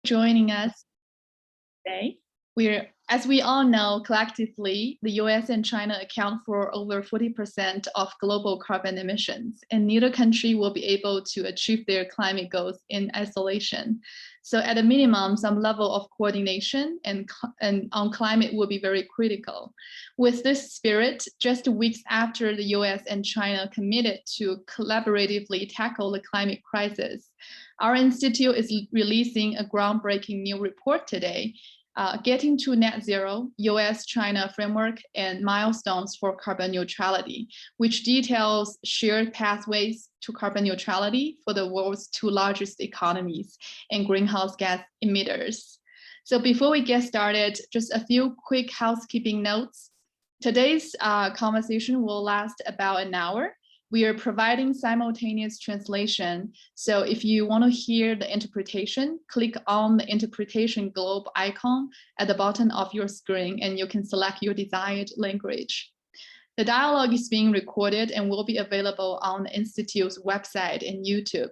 Joining us today. As we all know, collectively, the US and China account for over 40% of global carbon emissions, and neither country will be able to achieve their climate goals in isolation. So at a minimum, some level of coordination and on climate will be very critical. With this spirit, just weeks after the US and China committed to collaboratively tackle the climate crisis, our institute is releasing a groundbreaking new report today, Getting to Net Zero, US-China Framework and Milestones for Carbon Neutrality, which details shared pathways to carbon neutrality for the world's two largest economies and greenhouse gas emitters. So before we get started, just a few quick housekeeping notes. Today's conversation will last about an hour. We are providing simultaneous translation. So if you want to hear the interpretation, click on the interpretation globe icon at the bottom of your screen and you can select your desired language. The dialogue is being recorded and will be available on the Institute's website and YouTube.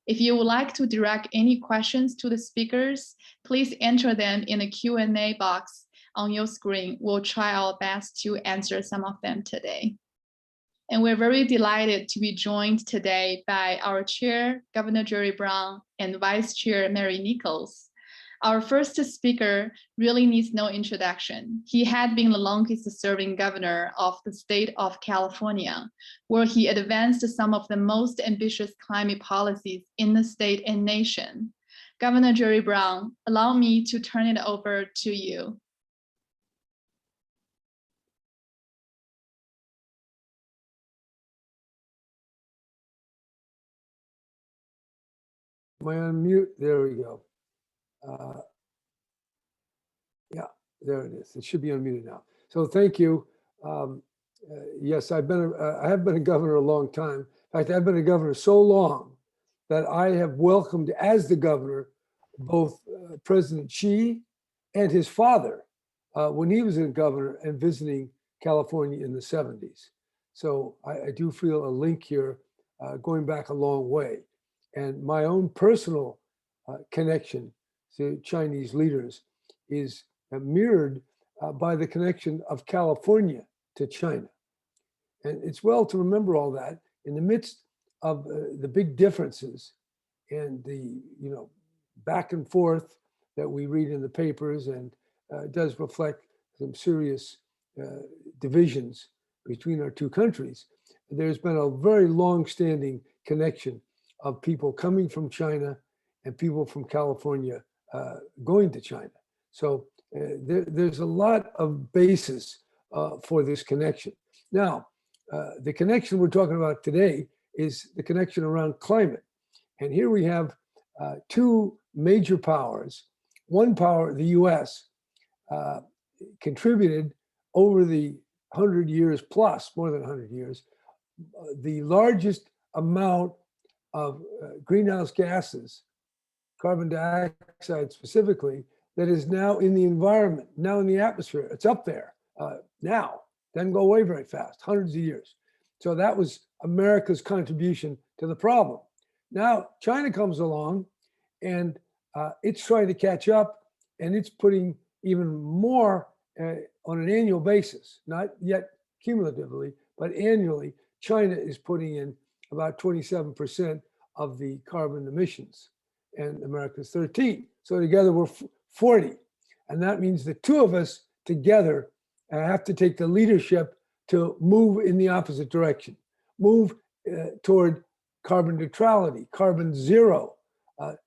If you would like to direct any questions to the speakers, please enter them in the Q&A box on your screen. We'll try our best to answer some of them today. And we're very delighted to be joined today by our chair, Governor Jerry Brown, and Vice Chair Mary Nichols. Our first speaker really needs no introduction. He had been the longest serving governor of the state of California, where he advanced some of the most ambitious climate policies in the state and nation. Governor Jerry Brown, allow me to turn it over to you. Am I on mute? There we go. Yeah, there it is. It should be unmuted now. So thank you. Yes, I have been a governor a long time. In fact, I've been a governor so long that I have welcomed as the governor both President Xi and his father when he was a governor and visiting California in the 70s. So I do feel a link here going back a long way. And my own personal connection to Chinese leaders is mirrored by the connection of California to China. And it's well to remember all that in the midst of the big differences and the back and forth that we read in the papers, and does reflect some serious divisions between our two countries. There's been a very long-standing connection of people coming from China and people from California going to China. So there's a lot of basis for this connection. Now, the connection we're talking about today is the connection around climate. And here we have two major powers. One power, the US, contributed over the 100 years plus, more than 100 years, the largest amount of greenhouse gases, carbon dioxide specifically, that is now in the environment, now in the atmosphere. It's up there now, doesn't go away very fast, hundreds of years. So that was America's contribution to the problem. Now China comes along and it's trying to catch up, and it's putting even more on an annual basis, not yet cumulatively, but annually. China is putting in about 27% of the carbon emissions, and America's 13. So together we're 40. And that means the two of us together have to take the leadership to move in the opposite direction, move toward carbon neutrality, carbon zero,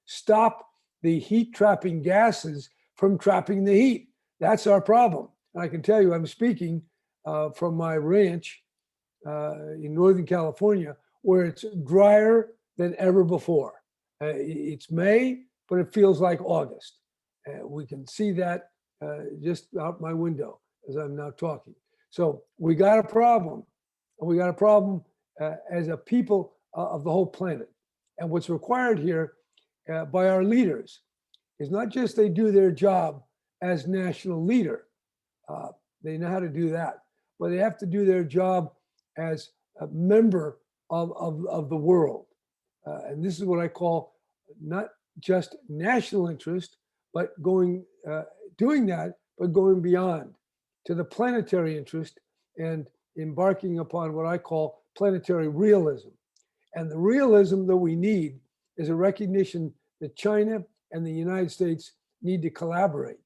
stop the heat trapping gases from trapping the heat. That's our problem. And I can tell you, I'm speaking from my ranch in Northern California, where it's drier than ever before. It's May, but it feels like August. We can see that just out my window as I'm now talking. So we got a problem, and we got a problem as a people of the whole planet. And what's required here by our leaders is not just they do their job as national leader, they know how to do that, but they have to do their job as a member of the world. And this is what I call not just national interest, but doing that, but going beyond to the planetary interest and embarking upon what I call planetary realism. And the realism that we need is a recognition that China and the United States need to collaborate.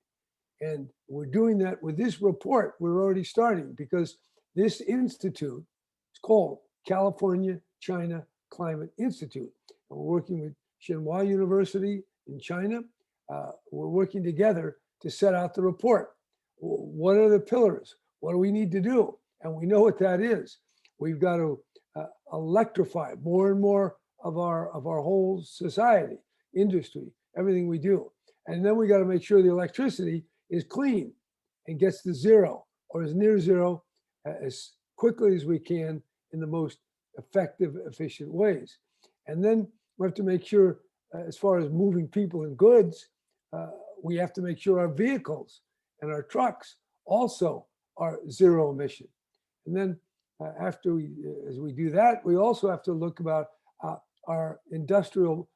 And we're doing that with this report. We're already starting because this institute, it's called California China Climate Institute. And we're working with Tsinghua University in China. We're working together to set out the report. What are the pillars? What do we need to do? And we know what that is. We've got to electrify more and more of our whole society, industry, everything we do. And then we got to make sure the electricity is clean and gets to zero or as near zero as quickly as we can in the most effective, efficient ways. And then we have to make sure, as far as moving people and goods, we have to make sure our vehicles and our trucks also are zero emission. And then as we do that, we also have to look about our industrial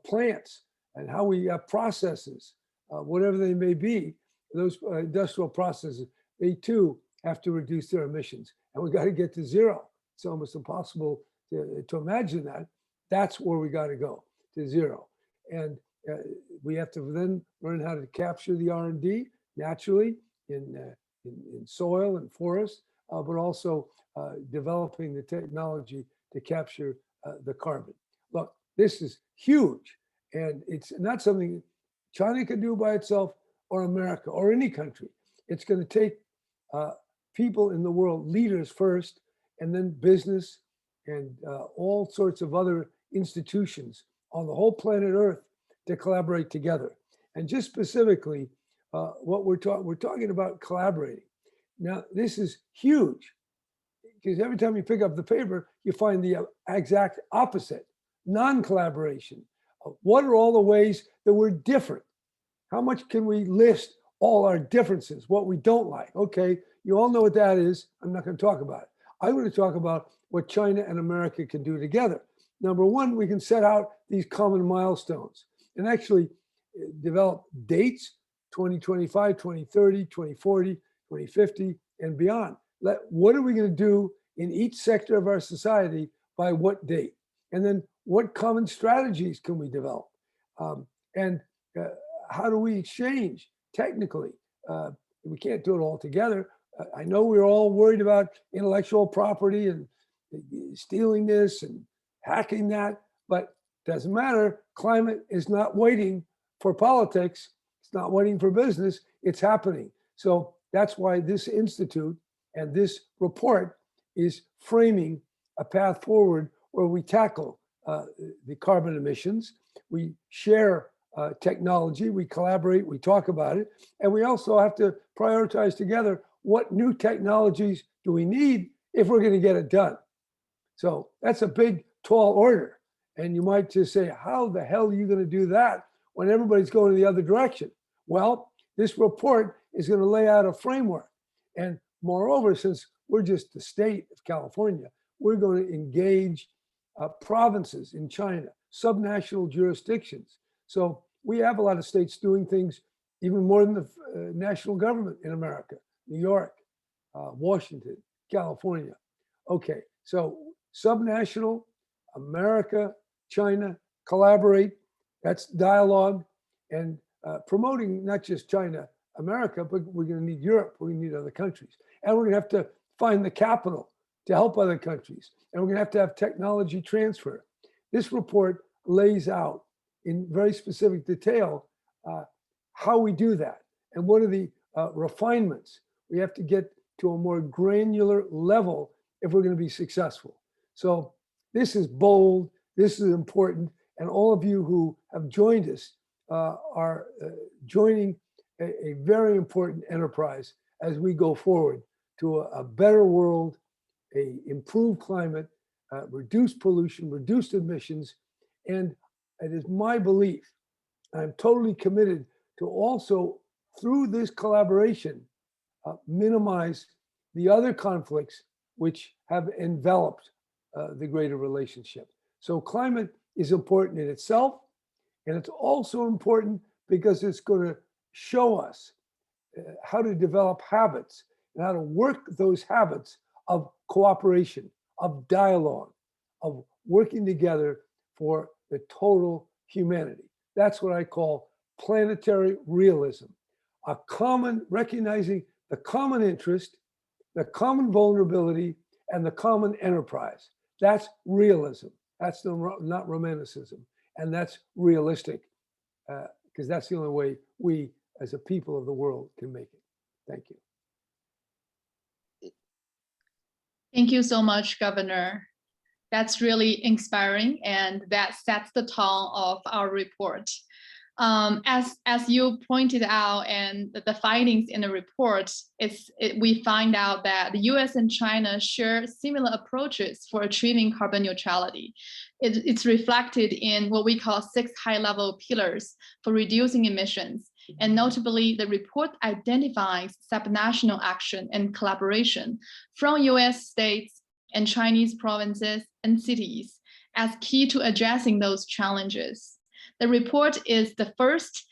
plants and how we have processes, whatever they may be. Those industrial processes, they too have to reduce their emissions, and we got to get to zero. It's almost impossible to imagine that. That's where we got to go, to zero. And we have to then learn how to capture the R&D naturally in soil and forest, but also developing the technology to capture the carbon. Look, this is huge, and it's not something China can do by itself or America or any country. It's going to take people in the world, leaders first, and then business and all sorts of other institutions on the whole planet Earth to collaborate together. And just specifically, what we're talking about collaborating. Now, this is huge because every time you pick up the paper, you find the exact opposite, non-collaboration. What are all the ways that we're different? How much can we list all our differences, what we don't like? Okay, you all know what that is. I'm not going to talk about it. I'm going to talk about what China and America can do together. Number one, we can set out these common milestones and actually develop dates, 2025, 2030, 2040, 2050, and beyond. What are we going to do in each sector of our society by what date? And then what common strategies can we develop? And how do we exchange technically? We can't do it all together. I know we're all worried about intellectual property and stealing this and hacking that, but it doesn't matter. Climate is not waiting for politics. It's not waiting for business. It's happening. So that's why this institute and this report is framing a path forward where we tackle the carbon emissions. We share technology, we collaborate, we talk about it, and we also have to prioritize together what new technologies do we need if we're going to get it done. So that's a big, tall order. And you might just say, how the hell are you going to do that when everybody's going the other direction? Well, this report is going to lay out a framework. And moreover, since we're just the state of California, we're going to engage provinces in China, subnational jurisdictions. So we have a lot of states doing things even more than the national government in America, New York, Washington, California. Okay, so subnational, America, China, collaborate, that's dialogue, and promoting not just China, America, but we're going to need Europe, we're going to need other countries. And we're going to have to find the capital to help other countries. And we're going to have technology transfer. This report lays out in very specific detail how we do that and what are the refinements. We have to get to a more granular level if we're going to be successful. So this is bold, this is important, and all of you who have joined us are joining a very important enterprise as we go forward to a better world, a improved climate, reduced pollution, reduced emissions. And it is my belief, I'm totally committed to also, through this collaboration, minimize the other conflicts which have enveloped the greater relationship. So climate is important in itself, and it's also important because it's going to show us how to develop habits and how to work those habits of cooperation, of dialogue, of working together for the total humanity. That's what I call planetary realism, a common, recognizing the common interest, the common vulnerability, and the common enterprise. That's realism. That's not romanticism. And that's realistic, because that's the only way we, as a people of the world, can make it. Thank you. Thank you so much, Governor. That's really inspiring, and that sets the tone of our report. As you pointed out, and the findings in the report, we find out that the US and China share similar approaches for achieving carbon neutrality. It's reflected in what we call 6 high-level pillars for reducing emissions. And notably, the report identifies subnational action and collaboration from US states and Chinese provinces and cities as key to addressing those challenges. The report is the first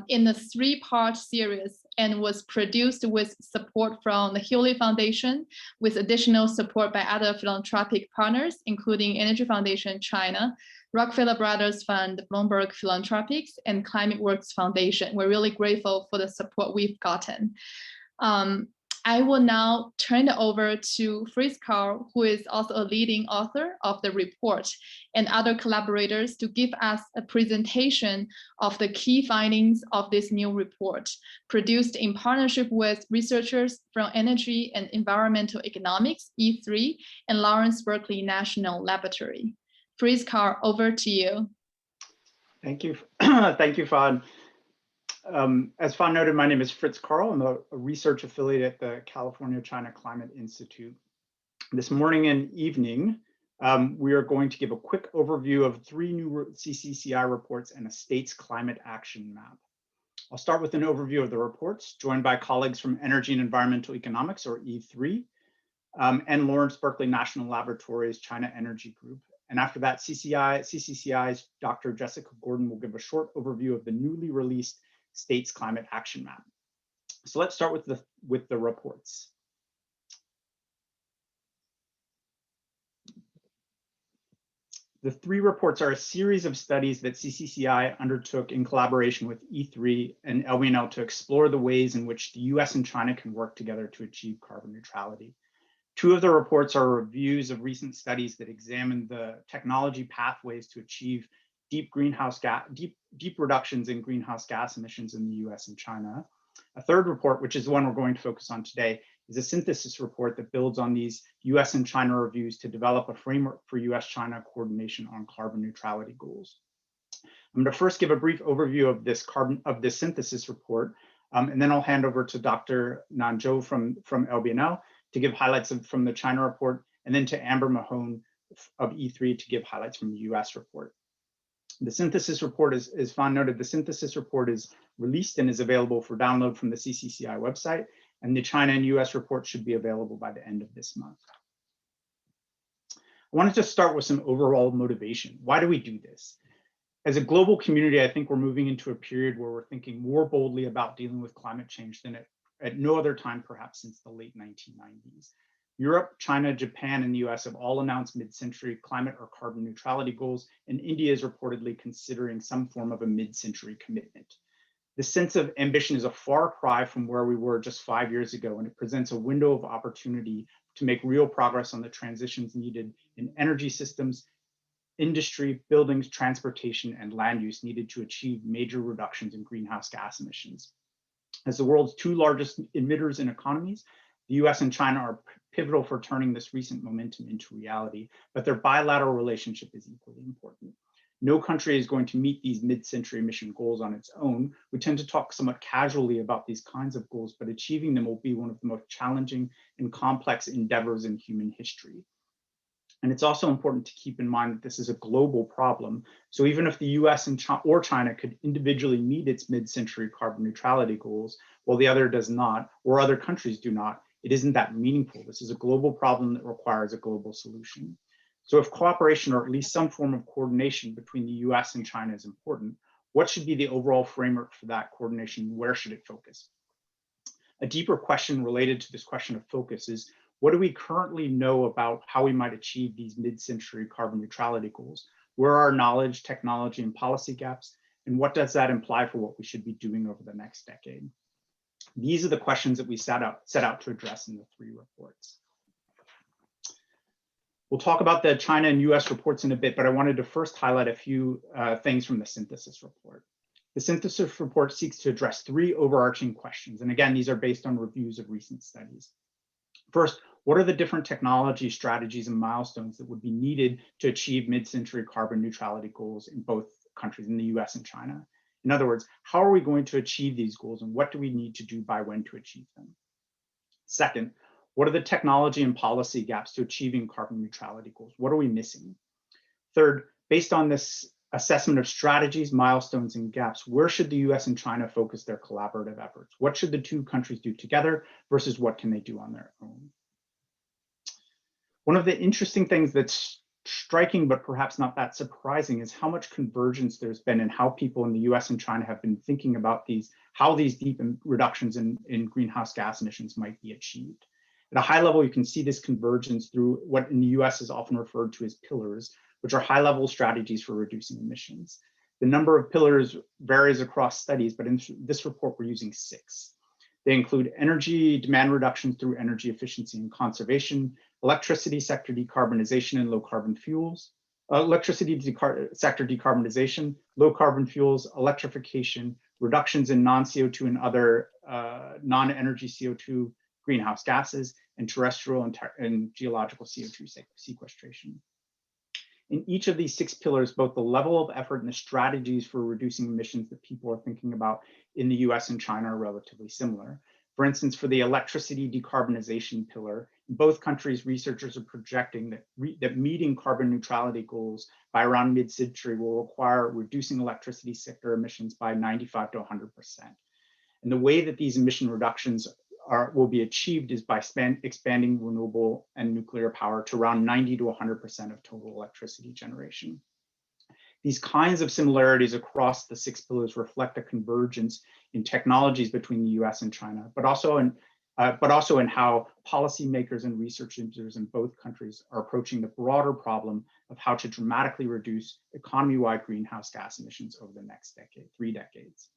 in the 3-part series and was produced with support from the Hewlett Foundation, with additional support by other philanthropic partners, including Energy Foundation China, Rockefeller Brothers Fund, Bloomberg Philanthropics, and Climate Works Foundation. We're really grateful for the support we've gotten. I will now turn it over to Fritz Karl, who is also a leading author of the report, and other collaborators to give us a presentation of the key findings of this new report, produced in partnership with researchers from Energy and Environmental Economics, E3, and Lawrence Berkeley National Laboratory. Fritz Karl, over to you. Thank you. Thank you, Fawn. As Fawn noted, my name is Fritz Karl. I'm a research affiliate at the California-China Climate Institute. This morning and evening, we are going to give a quick overview of 3 new CCCI reports and a state's climate action map. I'll start with an overview of the reports, joined by colleagues from Energy and Environmental Economics, or E3, and Lawrence Berkeley National Laboratory's China Energy Group. And after that, CCCI's Dr. Jessica Gordon will give a short overview of the newly released state's climate action map. So let's start with the reports. The 3 reports are a series of studies that CCCI undertook in collaboration with E3 and LBNL to explore the ways in which the US and China can work together to achieve carbon neutrality. 2 of the reports are reviews of recent studies that examine the technology pathways to achieve deep reductions in greenhouse gas emissions in the US and China. A 3rd report, which is the one we're going to focus on today, is a synthesis report that builds on these US and China reviews to develop a framework for US-China coordination on carbon neutrality goals. I'm going to first give a brief overview of this synthesis report, and then I'll hand over to Dr. Nan Zhou from LBNL to give highlights from the China report, and then to Amber Mahone of E3 to give highlights from the US report. The synthesis report, as Fawn noted, the synthesis report is released and is available for download from the CCCI website, and the China and US report should be available by the end of this month. I wanted to start with some overall motivation. Why do we do this? As a global community, I think we're moving into a period where we're thinking more boldly about dealing with climate change than at no other time, perhaps since the late 1990s. Europe, China, Japan, and the US have all announced mid-century climate or carbon neutrality goals, and India is reportedly considering some form of a mid-century commitment. This sense of ambition is a far cry from where we were just 5 years ago, and it presents a window of opportunity to make real progress on the transitions needed in energy systems, industry, buildings, transportation, and land use needed to achieve major reductions in greenhouse gas emissions. As the world's 2 largest emitters in economies, the US and China are pivotal for turning this recent momentum into reality, but their bilateral relationship is equally important. No country is going to meet these mid-century emission goals on its own. We tend to talk somewhat casually about these kinds of goals, but achieving them will be one of the most challenging and complex endeavors in human history. And it's also important to keep in mind that this is a global problem. So even if the US and China could individually meet its mid-century carbon neutrality goals, while the other does not, or other countries do not, it isn't that meaningful. This is a global problem that requires a global solution. So if cooperation, or at least some form of coordination between the US and China is important, What should be the overall framework for that coordination? Where should it focus? A deeper question related to this question of focus is, what do we currently know about how we might achieve these mid-century carbon neutrality goals? Where are our knowledge, technology, and policy gaps? And what does that imply for what we should be doing over the next decade? These are the questions that we set out to address in the 3 reports. We'll talk about the China and US reports in a bit, but I wanted to first highlight a few things from the synthesis report. The synthesis report seeks to address 3 overarching questions. And again, these are based on reviews of recent studies. First, what are the different technology strategies and milestones that would be needed to achieve mid-century carbon neutrality goals in both countries, in the US and China? In other words, how are we going to achieve these goals and what do we need to do by when to achieve them? Second, what are the technology and policy gaps to achieving carbon neutrality goals? What are we missing? Third, based on this assessment of strategies, milestones, and gaps, where should the US and China focus their collaborative efforts? What should the 2 countries do together versus what can they do on their own? One of the interesting things that's striking, but perhaps not that surprising, is how much convergence there's been in how people in the US and China have been thinking about how these deep reductions in greenhouse gas emissions might be achieved. At a high level, you can see this convergence through what in the US is often referred to as pillars, which are high-level strategies for reducing emissions. The number of pillars varies across studies, but in this report, we're using 6. They include energy demand reduction through energy efficiency and conservation, electricity sector decarbonization and low carbon fuels, sector decarbonization, low carbon fuels, electrification, reductions in non-CO2 and other non-energy CO2 greenhouse gases, and terrestrial and geological CO2 sequestration. In each of these 6 pillars, both the level of effort and the strategies for reducing emissions that people are thinking about in the US and China are relatively similar. For instance, for the electricity decarbonization pillar, in both countries, researchers are projecting that meeting carbon neutrality goals by around mid-century will require reducing electricity sector emissions by 95 to 100%. And the way that these emission reductions will be achieved is by expanding renewable and nuclear power to around 90 to 100% of total electricity generation. These kinds of similarities across the 6 pillars reflect a convergence in technologies between the US and China, but also in how policymakers and researchers in both countries are approaching the broader problem of how to dramatically reduce economy-wide greenhouse gas emissions over the next 3 decades.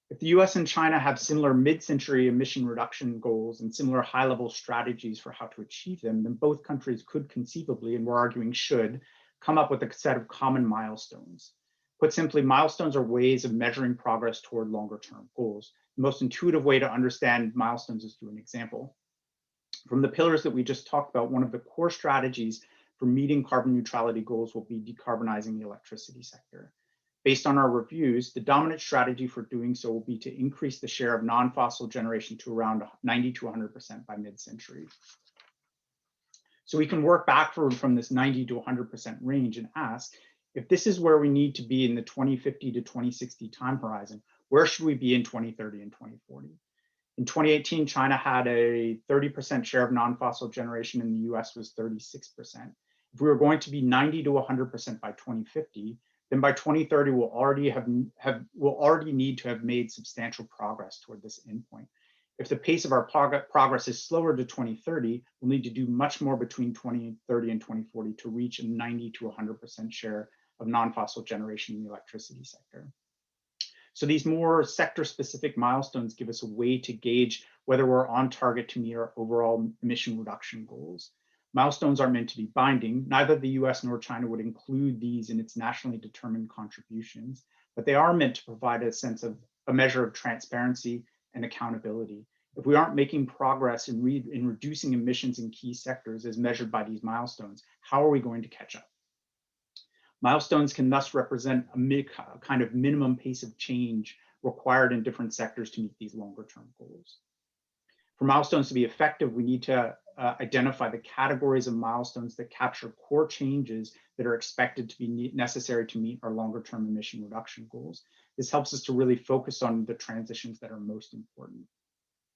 If the US and China have similar mid-century emission reduction goals and similar high-level strategies for how to achieve them, then both countries could conceivably, and we're arguing should, come up with a set of common milestones. Put simply, milestones are ways of measuring progress toward longer-term goals. The most intuitive way to understand milestones is through an example. From the pillars that we just talked about, one of the core strategies for meeting carbon neutrality goals will be decarbonizing the electricity sector. Based on our reviews, the dominant strategy for doing so will be to increase the share of non-fossil generation to around 90 to 100% by mid-century. So we can work backward from this 90 to 100% range and ask, if this is where we need to be in the 2050 to 2060 time horizon, where should we be in 2030 and 2040? In 2018, China had a 30% share of non-fossil generation, and the US was 36%. If we were going to be 90 to 100% by 2050, then by 2030, we'll already need to have made substantial progress toward this endpoint. If the pace of our progress is slower to 2030, we'll need to do much more between 2030 and 2040 to reach a 90 to 100% share of non-fossil generation in the electricity sector. So these more sector-specific milestones give us a way to gauge whether we're on target to meet our overall emission reduction goals. Milestones aren't meant to be binding. Neither the US nor China would include these in its nationally determined contributions, but they are meant to provide a measure of transparency and accountability. If we aren't making progress in reducing emissions in key sectors as measured by these milestones, how are we going to catch up? Milestones can thus represent a kind of minimum pace of change required in different sectors to meet these longer-term goals. For milestones to be effective, we need to identify the categories of milestones that capture core changes that are expected to be necessary to meet our longer-term emission reduction goals. This helps us to really focus on the transitions that are most important.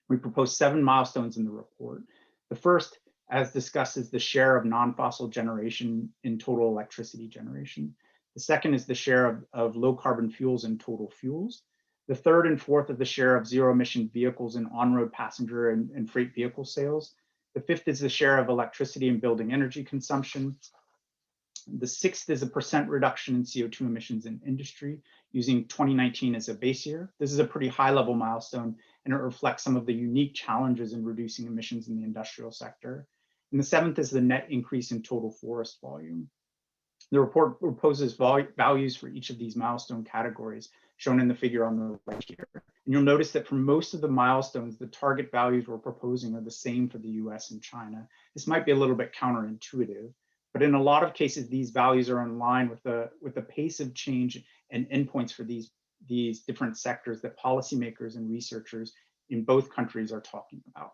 We propose 7 milestones in the report. The first, as discussed, is the share of non-fossil generation in total electricity generation. The second is the share of low carbon fuels in total fuels. The third and fourth are the share of zero emission vehicles in on-road passenger and freight vehicle sales. The fifth is the share of electricity and building energy consumption. The sixth is a % reduction in CO2 emissions in industry, using 2019 as a base year. This is a pretty high level milestone, and it reflects some of the unique challenges in reducing emissions in the industrial sector. And the seventh is the net increase in total forest volume. The report proposes values for each of these milestone categories, shown in the figure on the right here. And you'll notice that for most of the milestones, the target values we're proposing are the same for the US and China. This might be a little bit counterintuitive, but in a lot of cases, these values are in line with the pace of change and endpoints for these different sectors that policymakers and researchers in both countries are talking about.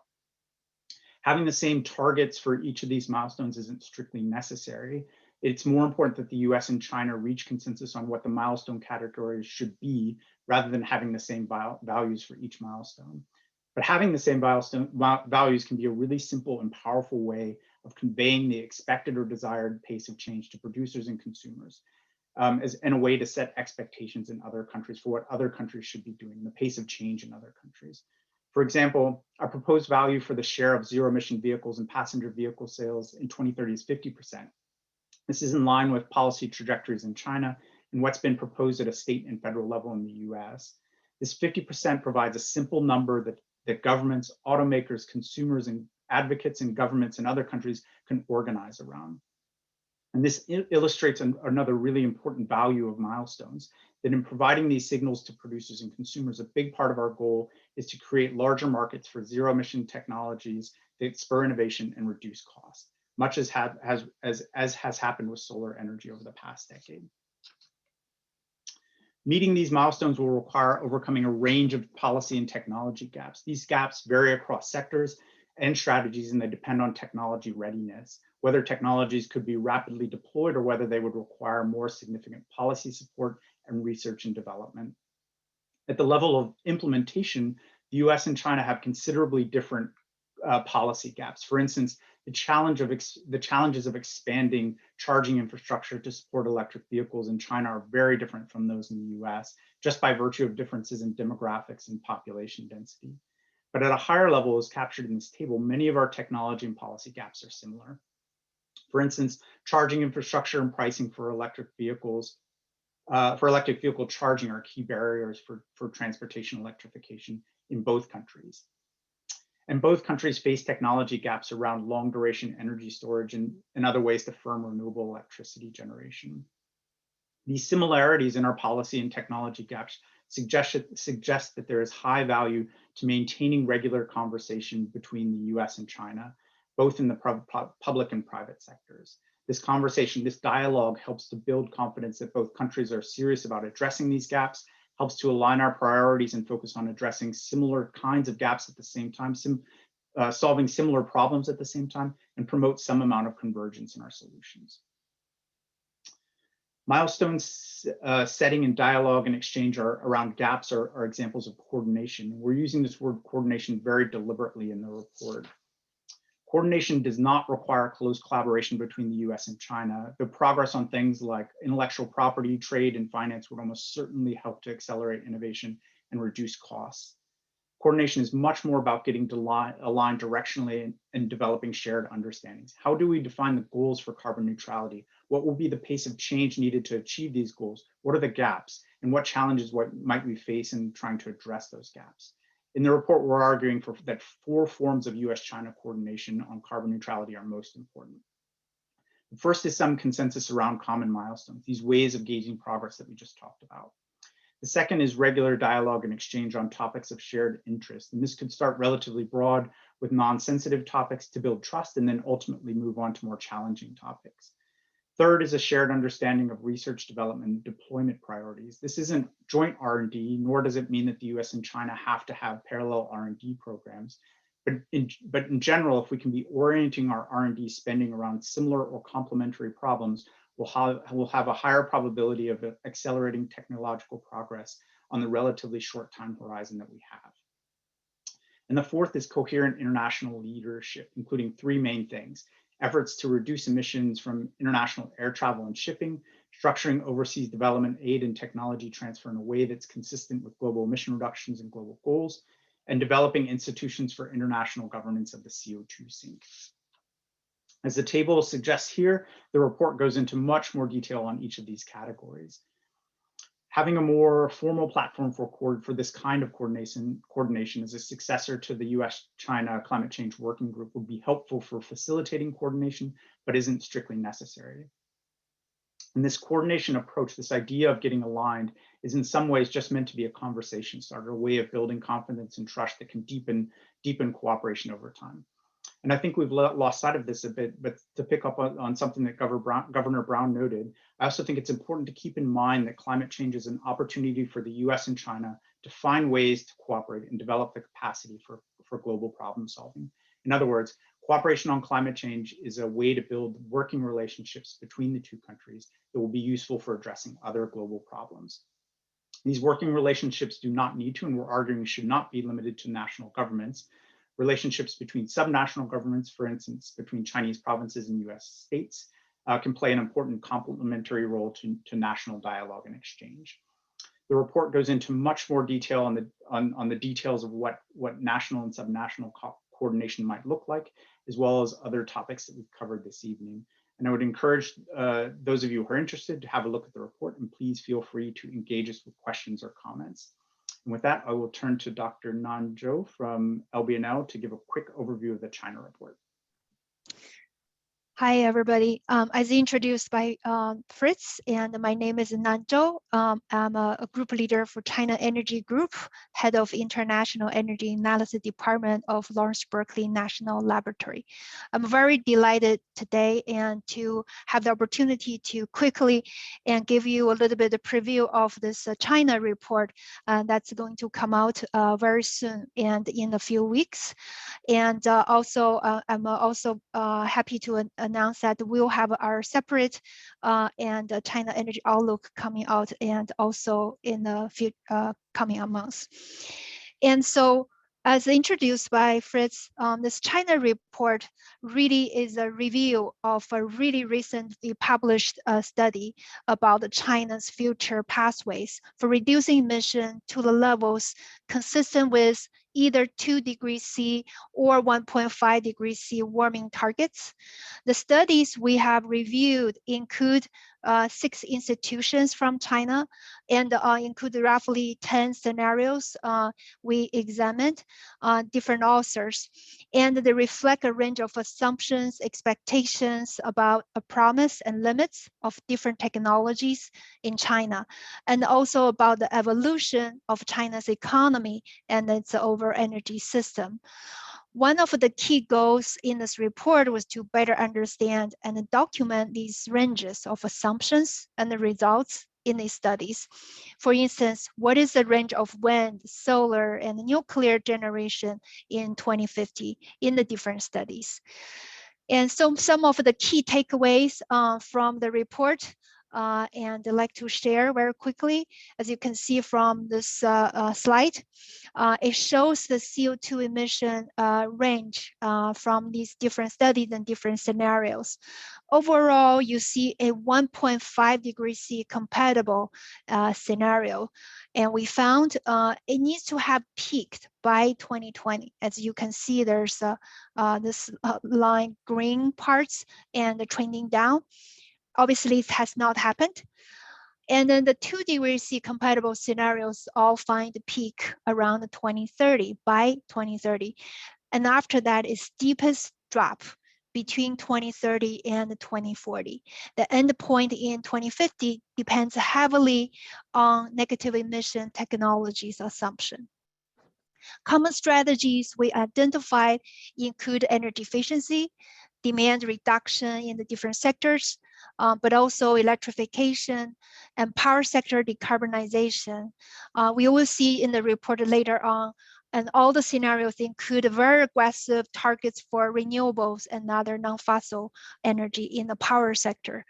Having the same targets for each of these milestones isn't strictly necessary. It's more important that the US and China reach consensus on what the milestone categories should be, rather than having the same values for each milestone. But having the same values can be a really simple and powerful way of conveying the expected or desired pace of change to producers and consumers, in a way to set expectations in other countries for what other countries should be doing, the pace of change in other countries. For example, our proposed value for the share of zero emission vehicles and passenger vehicle sales in 2030 is 50%. This is in line with policy trajectories in China and what's been proposed at a state and federal level in the US. This 50% provides a simple number that governments, automakers, consumers, and advocates in governments in other countries can organize around. And this illustrates another really important value of milestones, that in providing these signals to producers and consumers, a big part of our goal is to create larger markets for zero emission technologies that spur innovation and reduce costs, much as has happened with solar energy over the past decade. Meeting these milestones will require overcoming a range of policy and technology gaps. These gaps vary across sectors and strategies, and they depend on technology readiness, whether technologies could be rapidly deployed or whether they would require more significant policy support and research and development. At the level of implementation, the US and China have considerably different policy gaps. For instance, the challenges of expanding charging infrastructure to support electric vehicles in China are very different from those in the US, just by virtue of differences in demographics and population density. But at a higher level, as captured in this table, many of our technology and policy gaps are similar. For instance, charging infrastructure and pricing for electric vehicle charging are key barriers for transportation electrification in both countries. And both countries face technology gaps around long duration energy storage and other ways to firm renewable electricity generation. These similarities in our policy and technology gaps suggest that there is high value to maintaining regular conversation between the US and China, both in the public and private sectors. This conversation, this dialogue helps to build confidence that both countries are serious about addressing these gaps, helps to align our priorities and focus on addressing similar kinds of gaps at the same time, solving similar problems at the same time, and promote some amount of convergence in our solutions. Milestones setting and dialogue and exchange around gaps are examples of coordination. We're using this word coordination very deliberately in the report. Coordination does not require close collaboration between the US and China. The progress on things like intellectual property, trade, and finance would almost certainly help to accelerate innovation and reduce costs. Coordination is much more about getting aligned directionally and developing shared understandings. How do we define the goals for carbon neutrality? What will be the pace of change needed to achieve these goals? What are the gaps? And what challenges might we face in trying to address those gaps? In the report, we're arguing that 4 forms of US-China coordination on carbon neutrality are most important. The first is some consensus around common milestones, these ways of gauging progress that we just talked about. The second is regular dialogue and exchange on topics of shared interest. And this could start relatively broad with non-sensitive topics to build trust and then ultimately move on to more challenging topics. Third is a shared understanding of research development and deployment priorities. This isn't joint R&D, nor does it mean that the US and China have to have parallel R&D programs. But in general, if we can be orienting our R&D spending around similar or complementary problems, we'll have a higher probability of accelerating technological progress on the relatively short time horizon that we have. And the fourth is coherent international leadership, including 3 main things: efforts to reduce emissions from international air travel and shipping, structuring overseas development aid and technology transfer in a way that's consistent with global emission reductions and global goals, and developing institutions for international governance of the CO2 sink. As the table suggests here, the report goes into much more detail on each of these categories. Having a more formal platform for this kind of coordination as a successor to the US-China Climate Change Working Group would be helpful for facilitating coordination, but isn't strictly necessary. And this coordination approach, this idea of getting aligned, is in some ways just meant to be a conversation starter, a way of building confidence and trust that can deepen cooperation over time. And I think we've lost sight of this a bit, but to pick up on something that Governor Brown noted, I also think it's important to keep in mind that climate change is an opportunity for the US and China to find ways to cooperate and develop the capacity for global problem solving. In other words, cooperation on climate change is a way to build working relationships between the two countries that will be useful for addressing other global problems. These working relationships do not need to, and we're arguing should not be limited to national governments. Relationships between subnational governments, for instance, between Chinese provinces and US states, can play an important complementary role to national dialogue and exchange. The report goes into much more detail on the details of what national and subnational coordination might look like, as well as other topics that we've covered this evening. And I would encourage those of you who are interested to have a look at the report, and please feel free to engage us with questions or comments. And with that, I will turn to Dr. Nan Zhou from LBNL to give a quick overview of the China report. Hi, everybody. As introduced by Fritz, and my name is Nan Zhou. I'm a group leader for China Energy Group, head of International Energy Analysis Department of Lawrence Berkeley National Laboratory. I'm very delighted today and to have the opportunity to quickly and give you a little bit of preview of this China report that's going to come out very soon and in a few weeks. And also, I'm also happy to announce that we'll have our separate and China Energy Outlook coming out, and also in the coming months. And so, as introduced by Fritz, this China report really is a review of a really recently published study about China's future pathways for reducing emission to the levels consistent with either 2 degrees C or 1.5 degrees C warming targets. The studies we have reviewed include 6 institutions from China and include roughly 10 scenarios we examined, different authors, and they reflect a range of assumptions, expectations about a promise and limits of different technologies in China, and also about the evolution of China's economy and its overall energy system. One of the key goals in this report was to better understand and document these ranges of assumptions and the results in these studies. For instance, what is the range of wind, solar, and nuclear generation in 2050 in the different studies? And so some of the key takeaways from the report and I'd like to share very quickly. As you can see from this slide, it shows the CO2 emission range from these different studies and different scenarios. Overall, you see a 1.5 degrees C compatible scenario. And we found it needs to have peaked by 2020. As you can see, there's this line green parts and trending down. Obviously, it has not happened. And then the 2 degrees C compatible scenarios all find a peak around 2030, by 2030. And after that is steepest drop between 2030 and 2040. The end point in 2050 depends heavily on negative emission technologies assumption. Common strategies we identified include energy efficiency, demand reduction in the different sectors, but also electrification and power sector decarbonization. We will see in the report later on, and all the scenarios include very aggressive targets for renewables and other non-fossil energy in the power sector.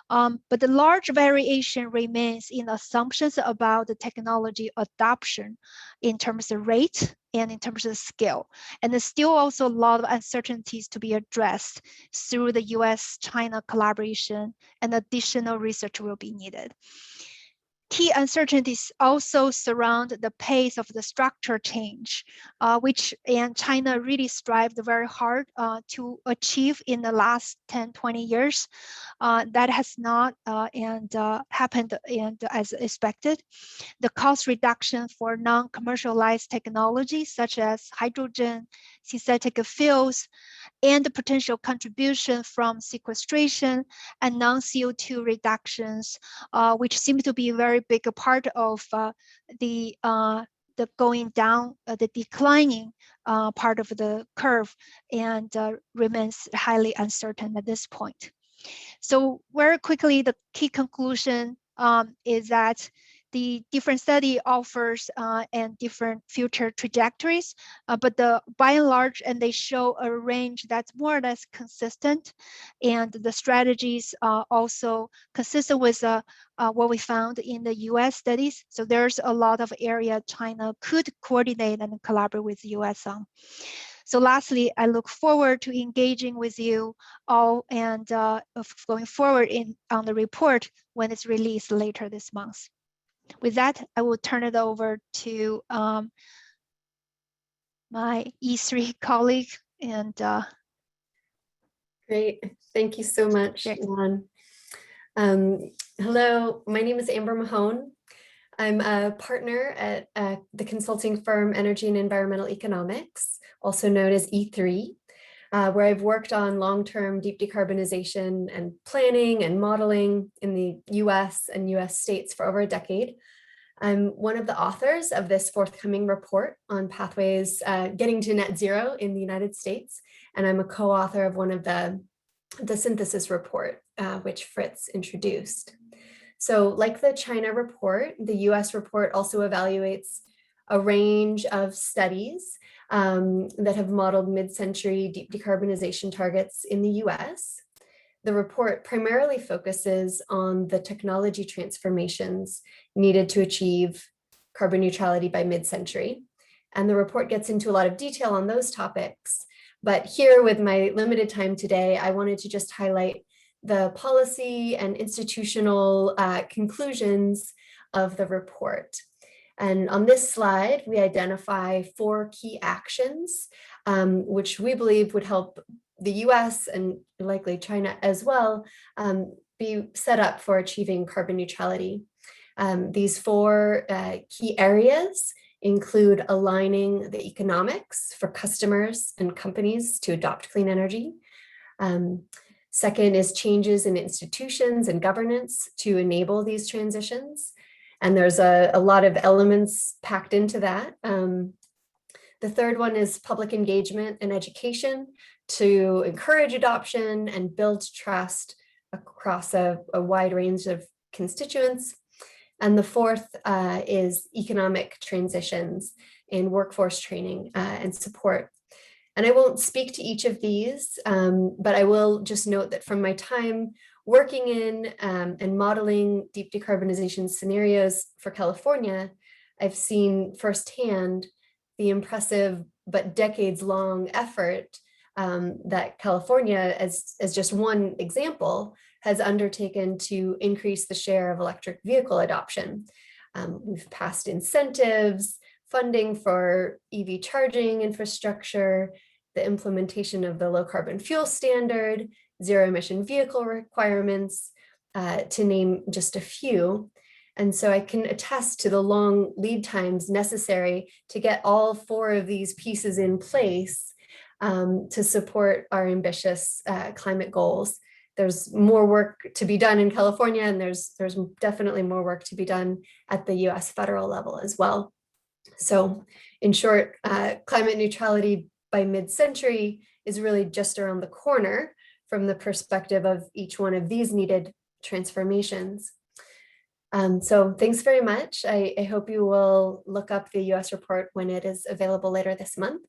But the large variation remains in assumptions about the technology adoption in terms of rate and in terms of scale. And there's still also a lot of uncertainties to be addressed through the US-China collaboration, and additional research will be needed. Key uncertainties also surround the pace of the structure change, which China really strived very hard to achieve in the last 10, 20 years. That has not happened as expected. The cost reduction for non-commercialized technologies such as hydrogen, synthetic fuels, and the potential contribution from sequestration and non-CO2 reductions, which seem to be a very big part of the going down, the declining part of the curve, and remains highly uncertain at this point. So very quickly, the key conclusion is that the different study offers and different future trajectories, but by and large, and they show a range that's more or less consistent, and the strategies are also consistent with what we found in the US studies. So there's a lot of area China could coordinate and collaborate with the US on. So lastly, I look forward to engaging with you all and going forward on the report when it's released later this month. With that, I will turn it over to my E3 colleague. And great, thank you so much, Yuan. Hello, my name is Amber Mahone. I'm a partner at the consulting firm Energy and Environmental Economics, also known as E3, where I've worked on long-term deep decarbonization and planning and modeling in the US and US states for over a decade. I'm one of the authors of this forthcoming report on pathways getting to net zero in the United States, and I'm a co-author of one of the synthesis report, which Fritz introduced. So like the China report, the US report also evaluates a range of studies that have modeled mid-century deep decarbonization targets in the US. The report primarily focuses on the technology transformations needed to achieve carbon neutrality by mid-century. And the report gets into a lot of detail on those topics. But here, with my limited time today, I wanted to just highlight the policy and institutional conclusions of the report. And on this slide, we identify 4 key actions, which we believe would help the US and likely China as well be set up for achieving carbon neutrality. These 4 key areas include aligning the economics for customers and companies to adopt clean energy. Second is changes in institutions and governance to enable these transitions. And there's a lot of elements packed into that. The third one is public engagement and education to encourage adoption and build trust across a wide range of constituents. And the fourth is economic transitions in workforce training and support. And I won't speak to each of these, but I will just note that from my time working in and modeling deep decarbonization scenarios for California, I've seen firsthand the impressive but decades-long effort that California, as just one example, has undertaken to increase the share of electric vehicle adoption. We've passed incentives, funding for EV charging infrastructure, the implementation of the low carbon fuel standard, zero emission vehicle requirements, to name just a few. And so I can attest to the long lead times necessary to get all 4 of these pieces in place to support our ambitious climate goals. There's more work to be done in California, and there's definitely more work to be done at the US federal level as well. So in short, climate neutrality by mid-century is really just around the corner from the perspective of each one of these needed transformations. So thanks very much. I hope you will look up the US report when it is available later this month.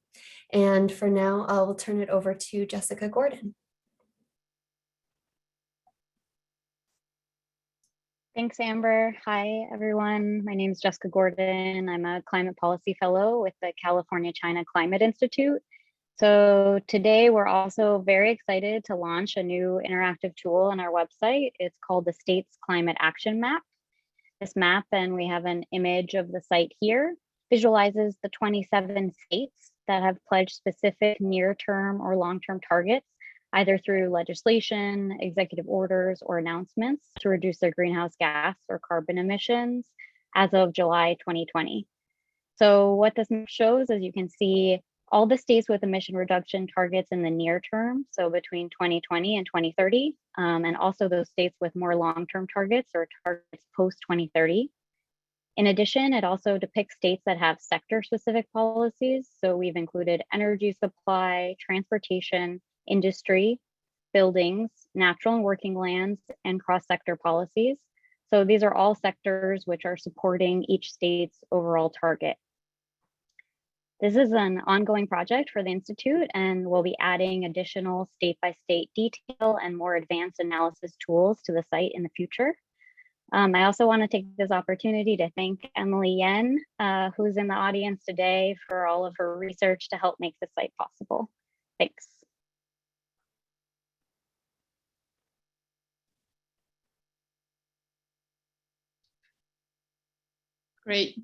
And for now, I'll turn it over to Jessica Gordon. Thanks, Amber. Hi, everyone. My name is Jessica Gordon. I'm a climate policy fellow with the California-China Climate Institute. So today we're also very excited to launch a new interactive tool on our website. It's called the States Climate Action Map. This map, and we have an image of the site here, visualizes the 27 states that have pledged specific near-term or long-term targets, either through legislation, executive orders, or announcements to reduce their greenhouse gas or carbon emissions as of July 2020. So what this map shows, as you can see, all the states with emission reduction targets in the near term, so between 2020 and 2030, and also those states with more long-term targets or targets post-2030. In addition, it also depicts states that have sector-specific policies. So we've included energy supply, transportation, industry, buildings, natural and working lands, and cross-sector policies. So these are all sectors which are supporting each state's overall target. This is an ongoing project for the Institute, and we'll be adding additional state-by-state detail and more advanced analysis tools to the site in the future. I also want to take this opportunity to thank Emily Yen, who's in the audience today, for all of her research to help make the site possible. Thanks. Great.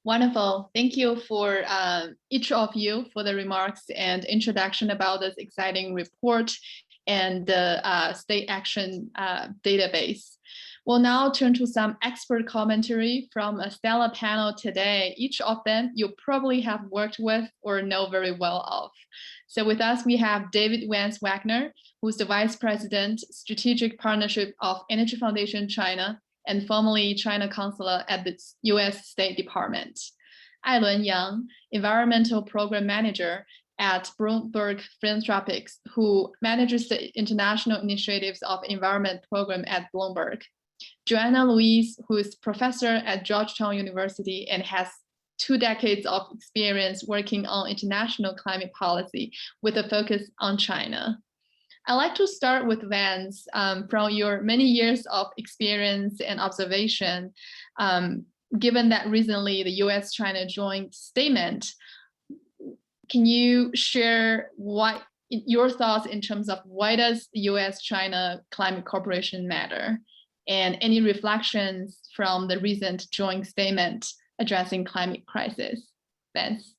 Wonderful. Thank you for each of you for the remarks and introduction about this exciting report and the state action database. We'll now turn to some expert commentary from a stellar panel today. Each of them you probably have worked with or know very well of. So with us, we have David Vance Wagner, who's the Vice President, Strategic Partnership of Energy Foundation China, and formerly China Consular at the US State Department. Ailun Yang, Environmental Program Manager at Bloomberg Philanthropics, who manages the International Initiatives of Environment Program at Bloomberg. Joanna Louise, who is professor at Georgetown University and has 2 decades of experience working on international climate policy with a focus on China. I'd like to start with Vance. From your many years of experience and observation, given that recently the US-China joint statement, can you share your thoughts in terms of why does the US-China climate cooperation matter? And any reflections from the recent joint statement addressing climate crisis? Vance.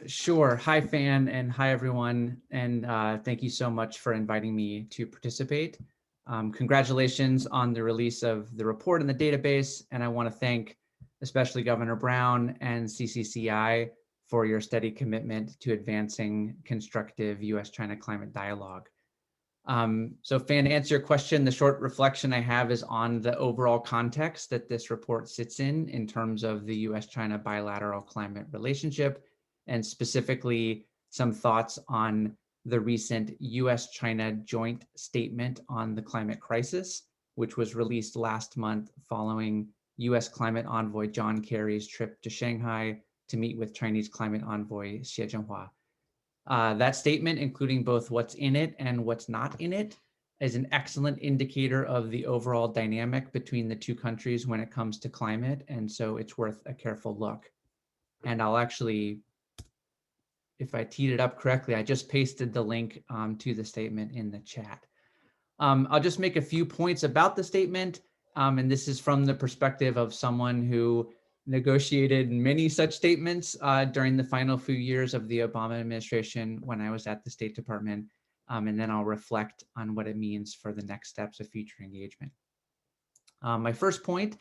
Sure. Hi, Fan, and hi, everyone. And thank you so much for inviting me to participate. Congratulations on the release of the report and the database. And I want to thank especially Governor Brown and CCCI for your steady commitment to advancing constructive US-China climate dialogue. So Fan, to answer your question, the short reflection I have is on the overall context that this report sits in terms of the US-China bilateral climate relationship, and specifically some thoughts on the recent US-China joint statement on the climate crisis, which was released last month following US climate envoy John Kerry's trip to Shanghai to meet with Chinese climate envoy Xie Zhenhua. That statement, including both what's in it and what's not in it, is an excellent indicator of the overall dynamic between the two countries when it comes to climate, and so it's worth a careful look. And I'll actually, if I teed it up correctly, I just pasted the link to the statement in the chat. I'll just make a few points about the statement, and this is from the perspective of someone who negotiated many such statements during the final few years of the Obama administration when I was at the State Department, and then I'll reflect on what it means for the next steps of future engagement. My first point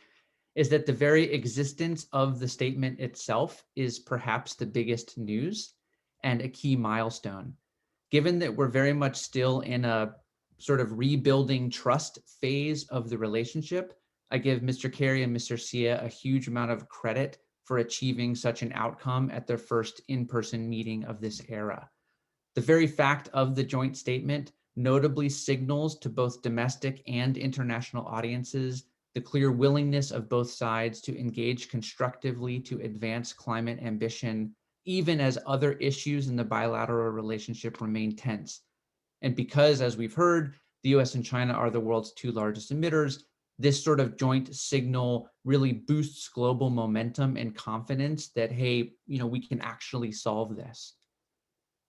is that the very existence of the statement itself is perhaps the biggest news and a key milestone. Given that we're very much still in a sort of rebuilding trust phase of the relationship, I give Mr. Kerry and Mr. Xie a huge amount of credit for achieving such an outcome at their first in-person meeting of this era. The very fact of the joint statement notably signals to both domestic and international audiences the clear willingness of both sides to engage constructively to advance climate ambition, even as other issues in the bilateral relationship remain tense. And because, as we've heard, the US and China are the world's 2 largest emitters, this sort of joint signal really boosts global momentum and confidence that, hey, we can actually solve this.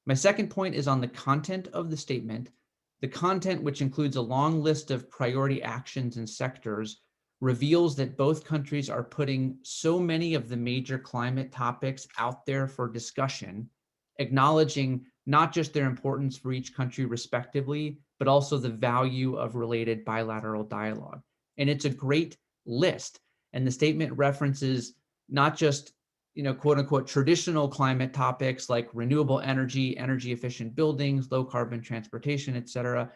My second point is on the content of the statement. The content, which includes a long list of priority actions and sectors, reveals that both countries are putting so many of the major climate topics out there for discussion, acknowledging not just their importance for each country respectively, but also the value of related bilateral dialogue. And it's a great list. And the statement references not just, quote unquote, traditional climate topics like renewable energy, energy efficient buildings, low carbon transportation, et cetera,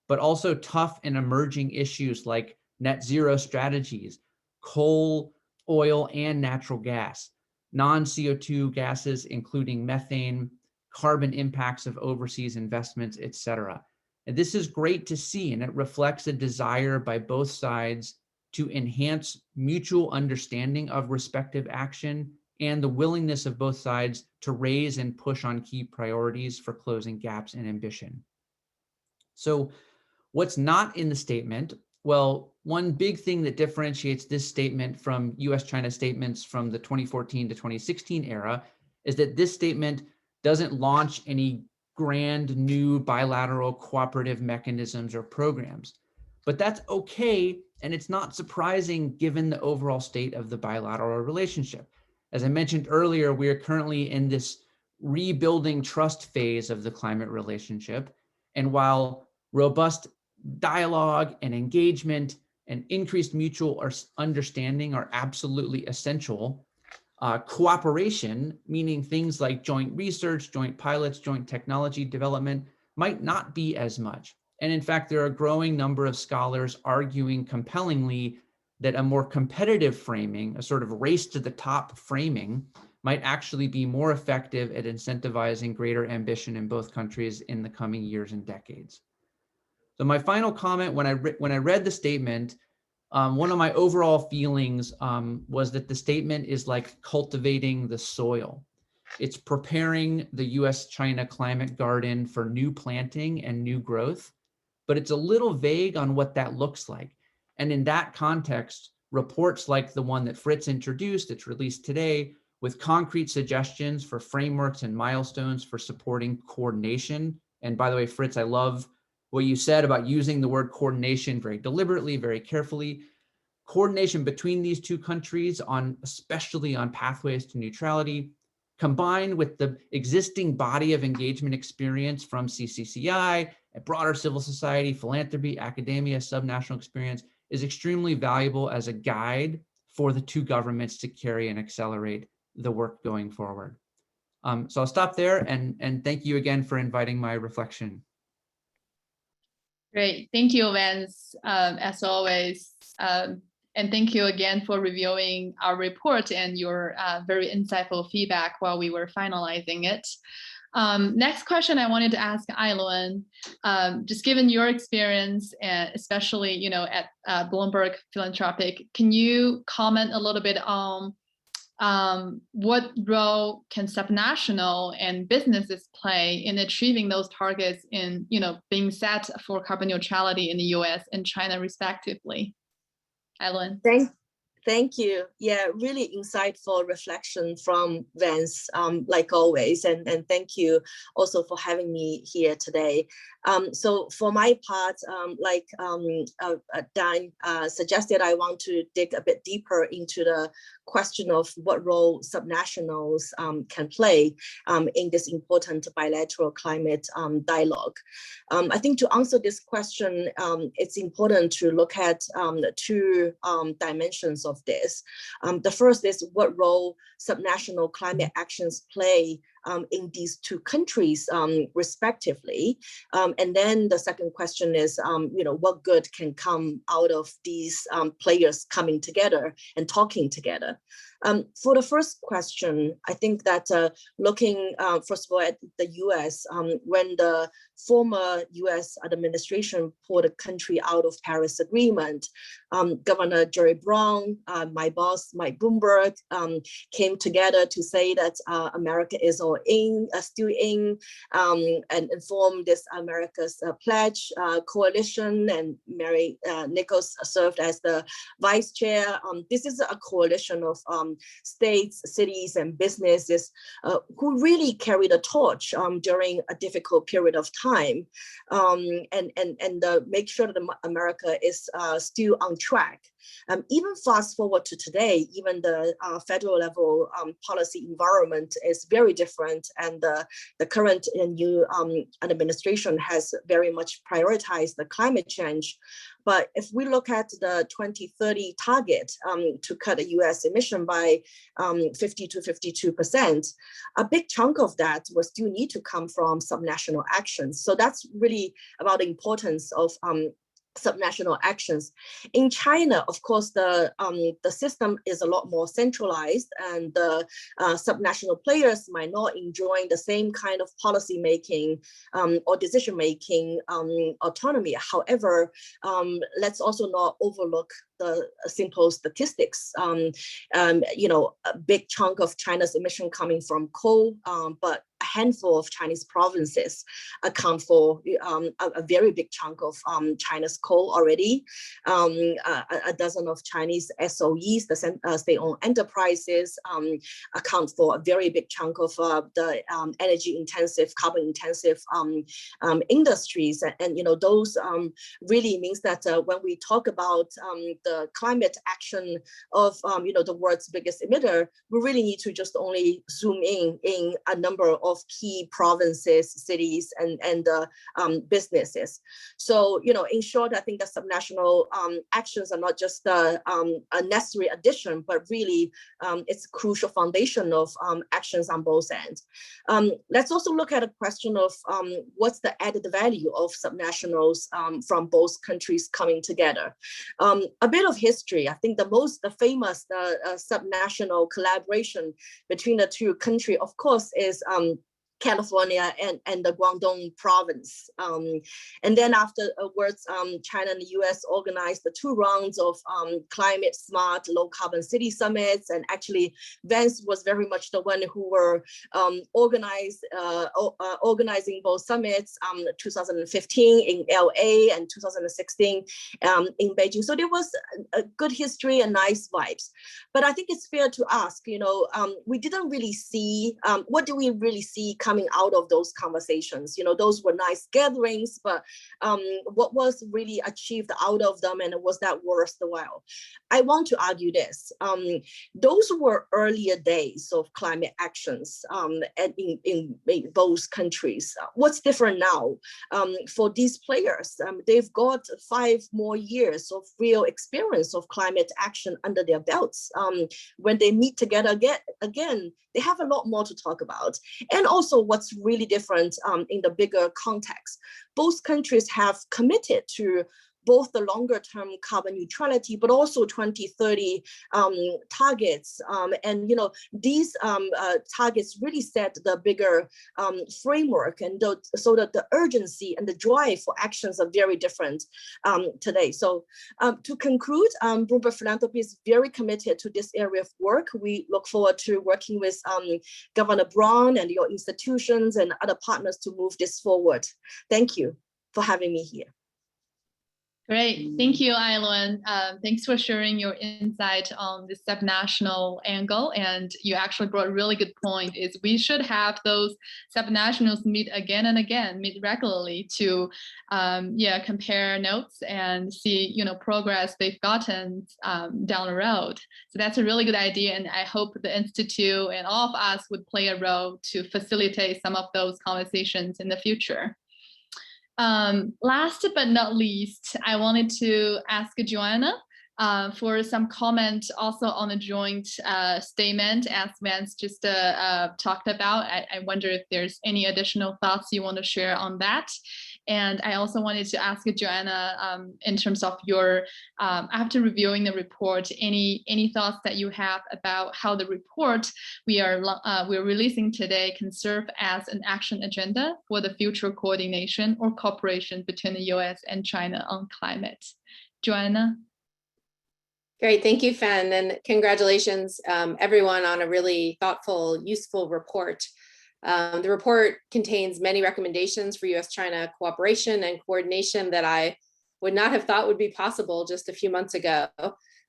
but also tough and emerging issues like net zero strategies, coal, oil, and natural gas, non-CO2 gases, including methane, carbon impacts of overseas investments, et cetera. And this is great to see, and it reflects a desire by both sides to enhance mutual understanding of respective action and the willingness of both sides to raise and push on key priorities for closing gaps in ambition. So what's not in the statement? Well, one big thing that differentiates this statement from US-China statements from the 2014 to 2016 era is that this statement doesn't launch any grand new bilateral cooperative mechanisms or programs. But that's okay, and it's not surprising given the overall state of the bilateral relationship. As I mentioned earlier, we are currently in this rebuilding trust phase of the climate relationship. And while robust dialogue and engagement and increased mutual understanding are absolutely essential, cooperation, meaning things like joint research, joint pilots, joint technology development, might not be as much. And in fact, there are a growing number of scholars arguing compellingly that a more competitive framing, a sort of race to the top framing, might actually be more effective at incentivizing greater ambition in both countries in the coming years and decades. So my final comment, when I read the statement, one of my overall feelings was that the statement is like cultivating the soil. It's preparing the US-China climate garden for new planting and new growth, but it's a little vague on what that looks like. And in that context, reports like the one that Fritz introduced, it's released today, with concrete suggestions for frameworks and milestones for supporting coordination. And by the way, Fritz, I love what you said about using the word coordination very deliberately, very carefully. Coordination between these two countries especially on pathways to neutrality, combined with the existing body of engagement experience from CCCI, and broader civil society, philanthropy, academia, subnational experience, is extremely valuable as a guide for the two governments to carry and accelerate the work going forward. So I'll stop there and thank you again for inviting my reflection. Great, thank you, Vance, as always. And thank you again for reviewing our report and your very insightful feedback while we were finalizing it. Next question I wanted to ask Ai-Luen, just given your experience, and especially at Bloomberg Philanthropic, can you comment a little bit on what role can subnational and businesses play in achieving those targets in being set for carbon neutrality in the US and China respectively? Ai-Luen. Thank you. Yeah, really insightful reflection from Vance, like always, and thank you also for having me here today. So for my part, like Dan suggested, I want to dig a bit deeper into the question of what role subnationals can play in this important bilateral climate dialogue. I think to answer this question, it's important to look at two dimensions of this. The first is what role subnational climate actions play in these two countries respectively. And then the second question is, what good can come out of these players coming together and talking together? For the first question, I think that looking first of all at the US, when the former US administration pulled the country out of Paris Agreement, Governor Jerry Brown, my boss, Mike Bloomberg, came together to say that America is all still in and formed this America's Pledge coalition, and Mary Nichols served as the vice chair. This is a coalition of states, cities, and businesses who really carried a torch during a difficult period of time, and make sure that America is still on track. Even fast forward to today, even the federal level policy environment is very different, and the current new administration has very much prioritized the climate change. But if we look at the 2030 target to cut the US emission by 50 to 52%, a big chunk of that will still need to come from subnational actions. So that's really about the importance of subnational actions. In China, of course, the system is a lot more centralized, and the subnational players might not enjoy the same kind of policy making or decision making autonomy. However, let's also not overlook the simple statistics. A big chunk of China's emission coming from coal, but a handful of Chinese provinces account for a very big chunk of China's coal already. A dozen of Chinese SOEs, the state-owned enterprises, account for a very big chunk of the energy-intensive, carbon-intensive industries. And those really means that when we talk about the climate action of the world's biggest emitter, we really need to just only zoom in a number of key provinces, cities, and businesses. So in short, I think that subnational actions are not just a necessary addition, but really it's a crucial foundation of actions on both ends. Let's also look at a question of what's the added value of subnationals from both countries coming together. A bit of history. I think the famous subnational collaboration between the two countries, of course, is California and the Guangdong province. And then afterwards, China and the US organized the 2 rounds of climate smart, low carbon city summits. And actually Vance was very much the one who were organizing both summits, 2015 in LA and 2016 in Beijing. So there was a good history and nice vibes. But I think it's fair to ask, we didn't really see, what do we really see coming out of those conversations? Those were nice gatherings, but what was really achieved out of them, and was that worth the while? I want to argue this. Those were earlier days of climate actions in both countries. What's different now? For these players, they've got 5 more years of real experience of climate action under their belts. When they meet together again, they have a lot more to talk about. And also what's really different in the bigger context, both countries have committed to both the longer term carbon neutrality, but also 2030 targets. And these targets really set the bigger framework, and so that the urgency and the drive for actions are very different today. So to conclude, Bloomberg Philanthropy is very committed to this area of work. We look forward to working with Governor Braun and your institutions and other partners to move this forward. Thank you for having me here. Great, thank you, Ai-Luen. Thanks for sharing your insight on the subnational angle. And you actually brought a really good point, is we should have those subnationals meet again and again, meet regularly to compare notes and see progress they've gotten down the road. So that's a really good idea. And I hope the Institute and all of us would play a role to facilitate some of those conversations in the future. Last but not least, I wanted to ask Joanna for some comment also on the joint statement, as Vance just talked about. I wonder if there's any additional thoughts you want to share on that. And I also wanted to ask Joanna, in terms of your, after reviewing the report, any thoughts that you have about how the report we're releasing today can serve as an action agenda for the future coordination or cooperation between the US and China on climate. Joanna? Great, thank you, Fen, and congratulations everyone on a really thoughtful, useful report. The report contains many recommendations for US-China cooperation and coordination that I would not have thought would be possible just a few months ago.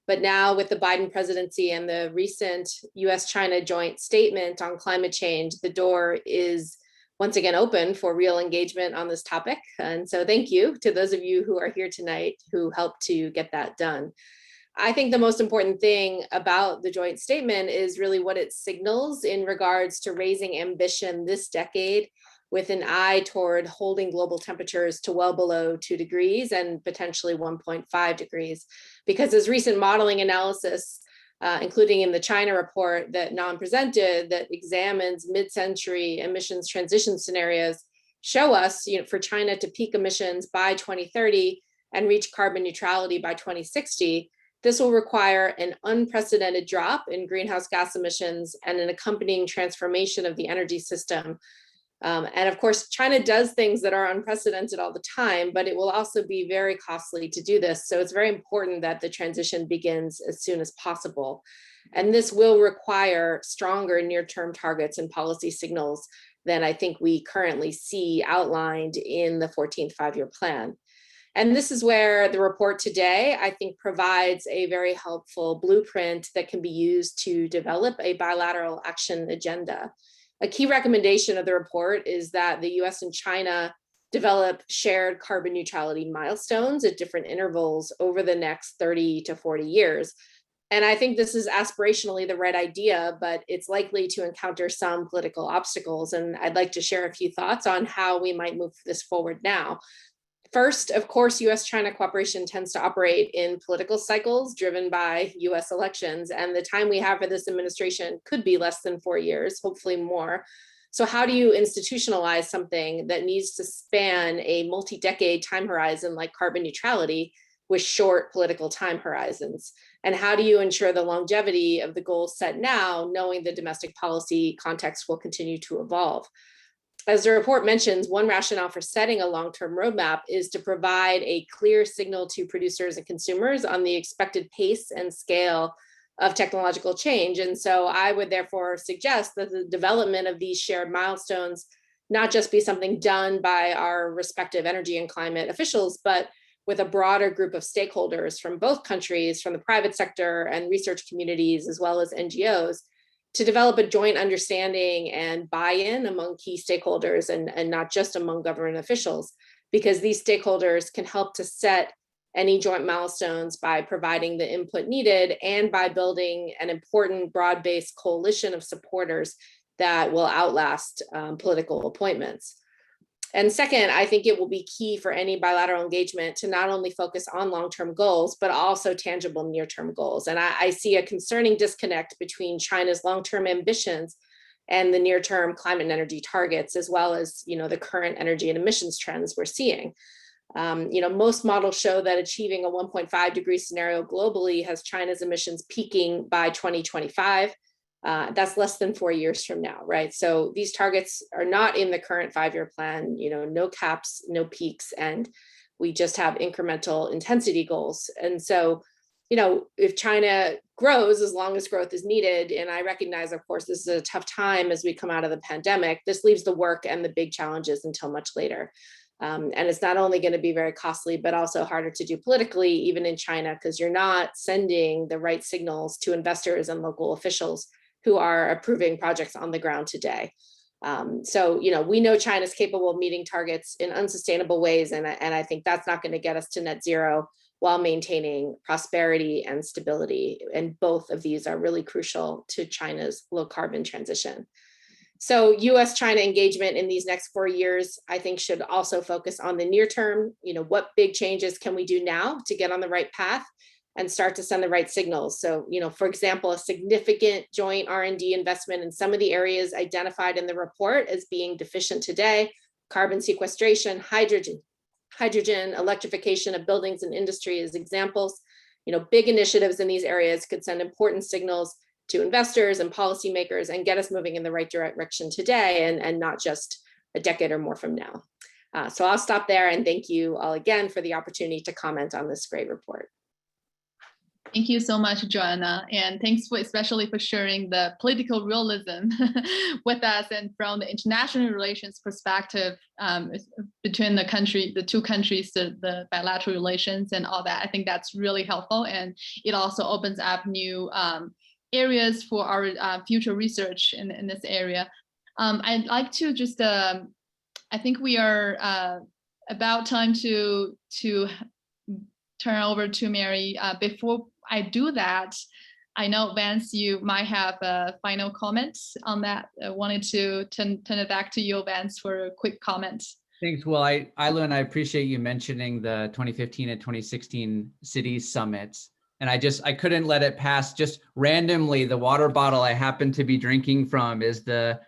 But now with the Biden presidency and the recent US-China joint statement on climate change, the door is once again open for real engagement on this topic. And so thank you to those of you who are here tonight who helped to get that done. I think the most important thing about the joint statement is really what it signals in regards to raising ambition this decade with an eye toward holding global temperatures to well below 2 degrees and potentially 1.5 degrees. Because as recent modeling analysis, including in the China report that Nan presented that examines mid-century emissions transition scenarios, show us, for China to peak emissions by 2030 and reach carbon neutrality by 2060, this will require an unprecedented drop in greenhouse gas emissions and an accompanying transformation of the energy system. And of course, China does things that are unprecedented all the time, but it will also be very costly to do this. So it's very important that the transition begins as soon as possible. And this will require stronger near-term targets and policy signals than I think we currently see outlined in the 14th five-year plan. And this is where the report today, I think, provides a very helpful blueprint that can be used to develop a bilateral action agenda. A key recommendation of the report is that the US and China develop shared carbon neutrality milestones at different intervals over the next 30 to 40 years. And I think this is aspirationally the right idea, but it's likely to encounter some political obstacles. And I'd like to share a few thoughts on how we might move this forward now. First, of course, US-China cooperation tends to operate in political cycles driven by US elections, and the time we have for this administration could be less than 4 years, hopefully more. So how do you institutionalize something that needs to span a multi-decade time horizon like carbon neutrality with short political time horizons? And how do you ensure the longevity of the goals set now, knowing the domestic policy context will continue to evolve? As the report mentions, one rationale for setting a long-term roadmap is to provide a clear signal to producers and consumers on the expected pace and scale of technological change. And so I would therefore suggest that the development of these shared milestones not just be something done by our respective energy and climate officials, but with a broader group of stakeholders from both countries, from the private sector and research communities, as well as NGOs, to develop a joint understanding and buy-in among key stakeholders and not just among government officials, because these stakeholders can help to set any joint milestones by providing the input needed and by building an important broad-based coalition of supporters that will outlast political appointments. And second, I think it will be key for any bilateral engagement to not only focus on long-term goals, but also tangible near-term goals. And I see a concerning disconnect between China's long-term ambitions and the near-term climate and energy targets, as well as the current energy and emissions trends we're seeing. Most models show that achieving a 1.5 degree scenario globally has China's emissions peaking by 2025. That's less than 4 years from now, right? So these targets are not in the current five-year plan, no caps, no peaks, and we just have incremental intensity goals. And so, if China grows as long as growth is needed, and I recognize, of course, this is a tough time as we come out of the pandemic, this leaves the work and the big challenges until much later. And it's not only going to be very costly, but also harder to do politically, even in China, because you're not sending the right signals to investors and local officials who are approving projects on the ground today. So, we know China's capable of meeting targets in unsustainable ways, and I think that's not going to get us to net zero while maintaining prosperity and stability. And both of these are really crucial to China's low carbon transition. So US-China engagement in these next 4 years, I think, should also focus on the near term. What big changes can we do now to get on the right path and start to send the right signals? So, for example, a significant joint R&D investment in some of the areas identified in the report as being deficient today: carbon sequestration, hydrogen, electrification of buildings and industry as examples. Big initiatives in these areas could send important signals to investors and policymakers and get us moving in the right direction today and not just a decade or more from now. So I'll stop there and thank you all again for the opportunity to comment on this great report. Thank you so much, Joanna, and thanks for especially for sharing the political realism with us and from the international relations perspective between the two countries, the bilateral relations and all that. I think that's really helpful, and it also opens up new areas for our future research in this area. I'd like to just, I think we are about time to turn over to Mary. Before I do that, I know, Vance, you might have a final comment on that. I wanted to turn it back to you, Vance, for a quick comment. Thanks. Well, Ilo, and I appreciate you mentioning the 2015 and 2016 cities summits. And I couldn't let it pass. Just randomly, the water bottle I happen to be drinking from is the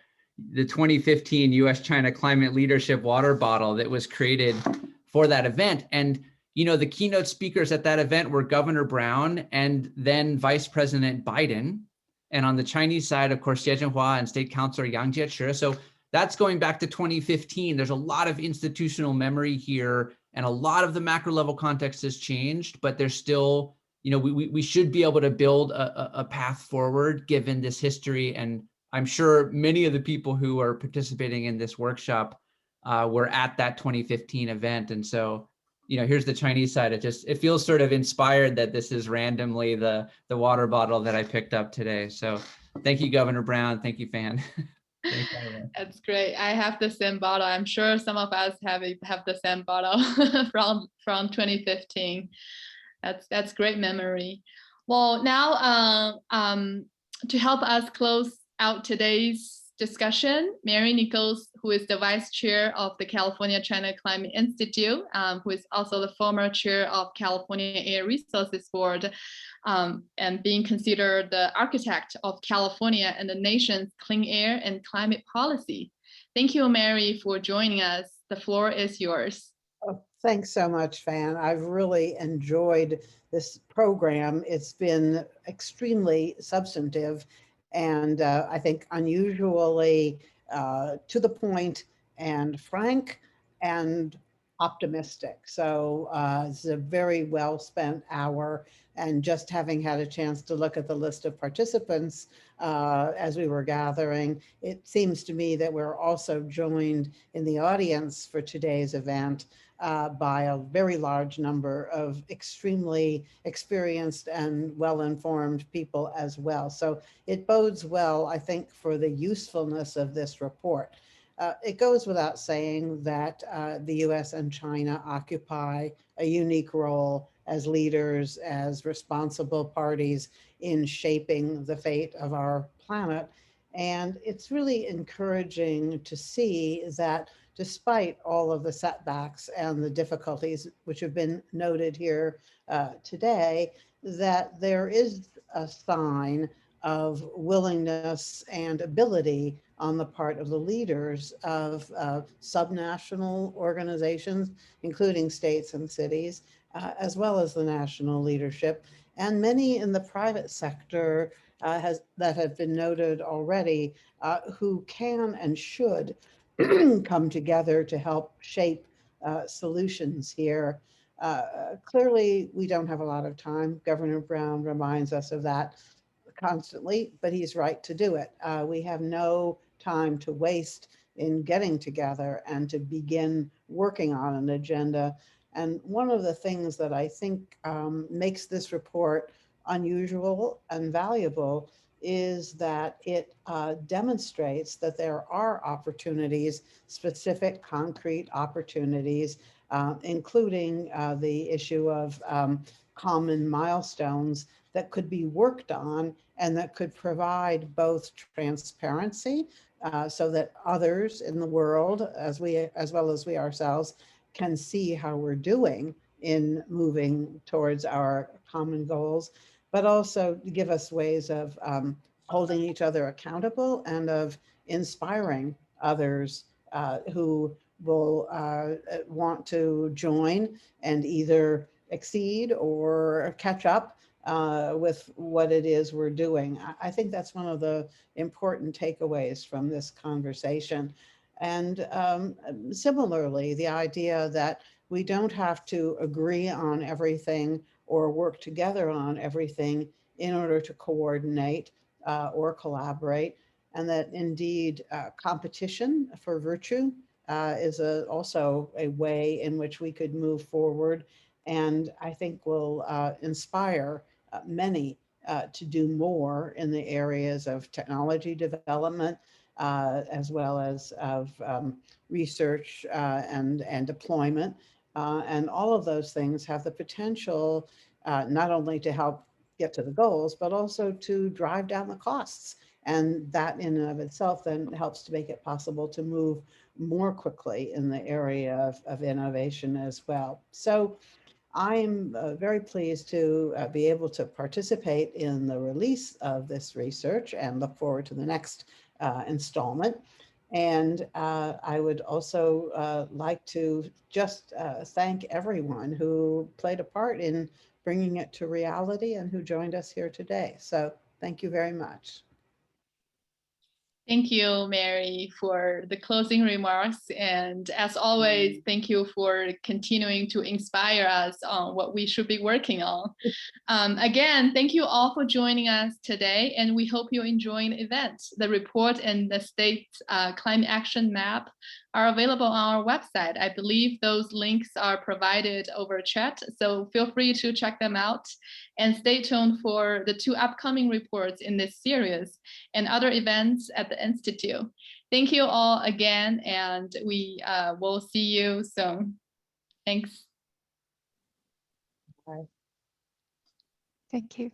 2015 US-China Climate Leadership water bottle that was created for that event. And you know, the keynote speakers at that event were Governor Brown and then Vice President Biden. And on the Chinese side, of course, JiaBin Huang and State Councilor Yang Jiechi. So that's going back to 2015. There's a lot of institutional memory here, and a lot of the macro level context has changed, but there's still, you know, we should be able to build a path forward given this history. And I'm sure many of the people who are participating in this workshop were at that 2015 event. And so, you know, here's the Chinese side. It feels sort of inspired that this is randomly the water bottle that I picked up today. So thank you, Governor Brown. Thank you, Fan. Thanks, That's great. I have the same bottle. I'm sure some of us have the same bottle from 2015. That's great memory. Well, now to help us close out today's discussion, Mary Nichols, who is the Vice Chair of the California China Climate Institute, who is also the former Chair of California Air Resources Board, and being considered the architect of California and the nation's clean air and climate policy. Thank you, Mary, for joining us. The floor is yours. Oh, thanks so much, Fan. I've really enjoyed this program. It's been extremely substantive and I think unusually to the point and frank and optimistic. So it's a very well spent hour, and just having had a chance to look at the list of participants as we were gathering, it seems to me that we're also joined in the audience for today's event by a very large number of extremely experienced and well-informed people as well. So it bodes well, I think, for the usefulness of this report. It goes without saying that the US and China occupy a unique role as leaders, as responsible parties in shaping the fate of our planet. And it's really encouraging to see that despite all of the setbacks and the difficulties which have been noted here today, that there is a sign of willingness and ability on the part of the leaders of subnational organizations, including states and cities, as well as the national leadership, and many in the private sector that have been noted already, who can and should come together to help shape solutions here. Clearly, we don't have a lot of time. Governor Brown reminds us of that constantly, but he's right to do it. We have no time to waste in getting together and to begin working on an agenda. And one of the things that I think makes this report unusual and valuable is that it demonstrates that there are opportunities, specific concrete opportunities, including the issue of common milestones that could be worked on and that could provide both transparency so that others in the world, as well as we ourselves, can see how we're doing in moving towards our common goals, but also give us ways of holding each other accountable and of inspiring others who will want to join and either exceed or catch up with what it is we're doing. I think that's one of the important takeaways from this conversation. And similarly, the idea that we don't have to agree on everything or work together on everything in order to coordinate or collaborate, and that indeed competition for virtue is also a way in which we could move forward, and I think will inspire many to do more in the areas of technology development, as well as of research and deployment. And all of those things have the potential not only to help get to the goals, but also to drive down the costs. And that in and of itself then helps to make it possible to move more quickly in the area of innovation as well. So I'm very pleased to be able to participate in the release of this research and look forward to the next installment. And I would also like to just thank everyone who played a part in bringing it to reality and who joined us here today. So thank you very much. Thank you, Mary, for the closing remarks. And as always, thank you for continuing to inspire us on what we should be working on. Again, thank you all for joining us today, and we hope you're enjoying the event. The report and the state climate action map are available on our website. I believe those links are provided over chat, so feel free to check them out and stay tuned for the 2 upcoming reports in this series and other events at the Institute. Thank you all again, and we will see you soon. Thanks. Bye. Thank you.